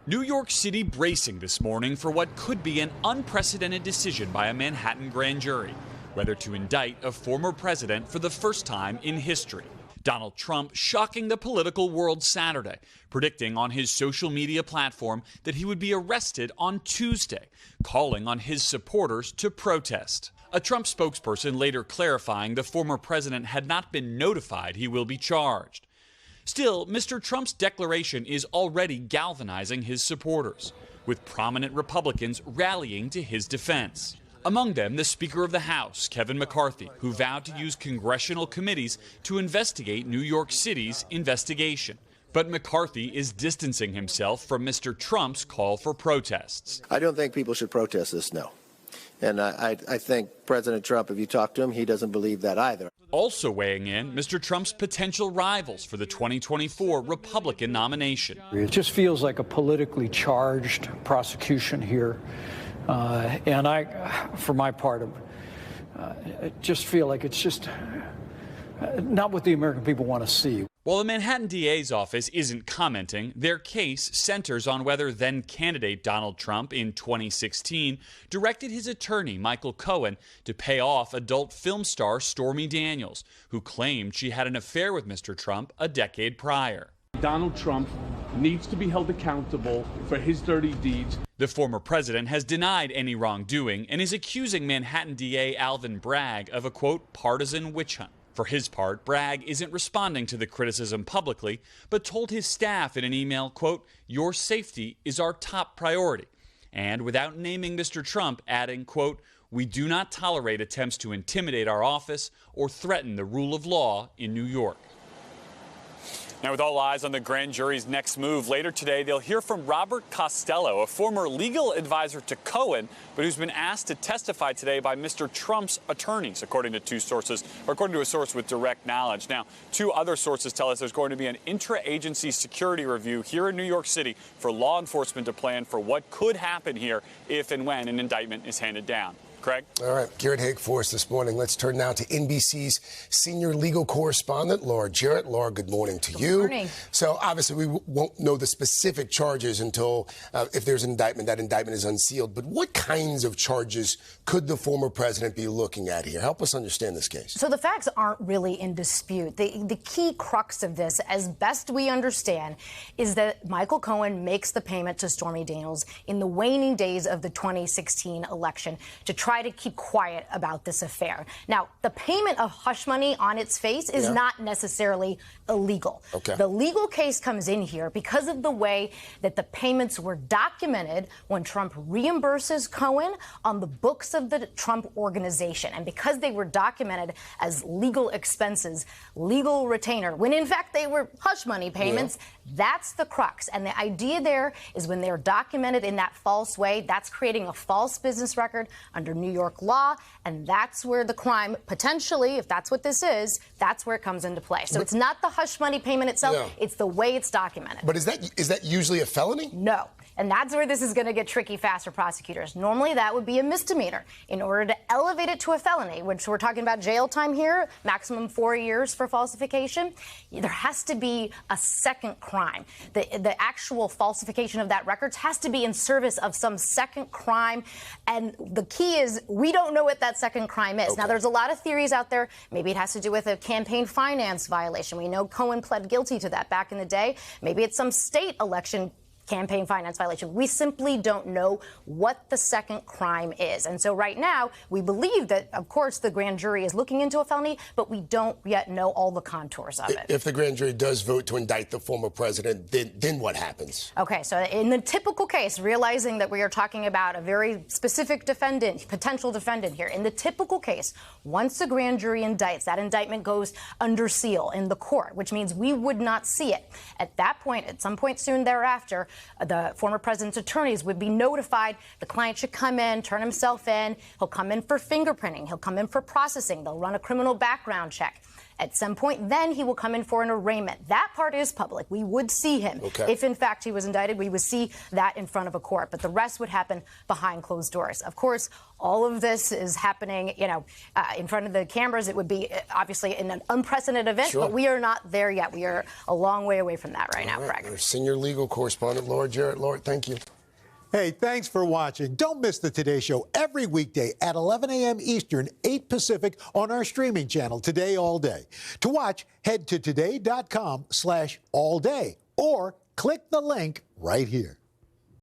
New York City bracing this morning for what could be an unprecedented decision by a Manhattan grand jury, whether to indict a former president for the first time in history. Donald Trump shocking the political world Saturday, predicting on his social media platform that he would be arrested on Tuesday, calling on his supporters to protest. A Trump spokesperson later clarifying the former president had not been notified he will be charged. Still, Mr. Trump's declaration is already galvanizing his supporters, with prominent Republicans rallying to his defense. Among them, the Speaker of the House, Kevin McCarthy, who vowed to use congressional committees to investigate New York City's investigation. But McCarthy is distancing himself from Mr. Trump's call for protests. I don't think people should protest this, no. And I think President Trump, if you talk to him, he doesn't believe that either. Also weighing in, Mr. Trump's potential rivals for the 2024 Republican nomination. It just feels like a politically charged prosecution here. And I, for my part, just feel like it's just not what the American people want to see. While the Manhattan DA's office isn't commenting, their case centers on whether then-candidate Donald Trump in 2016 directed his attorney, Michael Cohen, to pay off adult film star Stormy Daniels, who claimed she had an affair with Mr. Trump a decade prior. Donald Trump needs to be held accountable for his dirty deeds. The former president has denied any wrongdoing and is accusing Manhattan DA Alvin Bragg of a, quote, partisan witch hunt. For his part, Bragg isn't responding to the criticism publicly, but told his staff in an email, quote, "Your safety is our top priority." And without naming Mr. Trump, adding, quote, "We do not tolerate attempts to intimidate our office or threaten the rule of law in New York." Now, with all eyes on the grand jury's next move, later today, they'll hear from Robert Costello, a former legal advisor to Cohen, but who's been asked to testify today by Mr. Trump's attorneys, according to two sources, or according to a source with direct knowledge. Now, two other sources tell us there's going to be an intra-agency security review here in New York City for law enforcement to plan for what could happen here if and when an indictment is handed down. Craig? All right, Garrett Haake for us this morning. Let's turn now to NBC's senior legal correspondent, Laura Jarrett. Laura, good morning to you. Good morning. So obviously we won't know the specific charges until if there's an indictment, that indictment is unsealed. But what kinds of charges could the former president be looking at here? Help us understand this case. So the facts aren't really in dispute. The key crux of this, as best we understand, is that Michael Cohen makes the payment to Stormy Daniels in the waning days of the 2016 election to try to keep quiet about this affair. Now, the payment of hush money on its face is not necessarily illegal. Okay. The legal case comes in here because of the way that the payments were documented when Trump reimburses Cohen on the books of the Trump organization. And because they were documented as legal expenses, legal retainer, when in fact they were hush money payments, that's the crux. And the idea there is when they're documented in that false way, that's creating a false business record under New York law, and that's where the crime potentially, if that's what this is, that's where it comes into play. So it's not the hush money payment itself, it's the way it's documented. But is that usually a felony? No. And that's where this is going to get tricky fast for prosecutors. Normally, that would be a misdemeanor. In order to elevate it to a felony, which we're talking about jail time here, maximum 4 years for falsification, there has to be a second crime. The actual falsification of that records has to be in service of some second crime. And the key is we don't know what that second crime is. Now, there's a lot of theories out there. Maybe it has to do with a campaign finance violation. We know Cohen pled guilty to that back in the day. Maybe it's some state election campaign finance violation. We simply don't know what the second crime is. And so right now, we believe that, of course, the grand jury is looking into a felony, but we don't yet know all the contours of it. If the grand jury does vote to indict the former president, then what happens? Okay, so in the typical case, realizing that we are talking about a very specific defendant, potential defendant here, in the typical case, once the grand jury indicts, that indictment goes under seal in the court, which means we would not see it. At that point, at some point soon thereafter, the former president's attorneys would be notified the client should come in, turn himself in. He'll come in for fingerprinting. He'll come in for processing. They'll run a criminal background check. at some point. Then he will come in for an arraignment. That part is public. We would see him. Okay. If, in fact, he was indicted, we would see that in front of a court. But the rest would happen behind closed doors. Of course, all of this is happening, in front of the cameras. It would be obviously an unprecedented event, Sure. but we are not there yet. We are a long way away from that right now, Craig. Our senior legal correspondent, Laura Jarrett. Laura, thank you. Hey, thanks for watching. Don't miss the Today Show every weekday at 11 a.m. Eastern, 8 Pacific on our streaming channel, Today All Day. To watch, head to today.com/allday or click the link right here.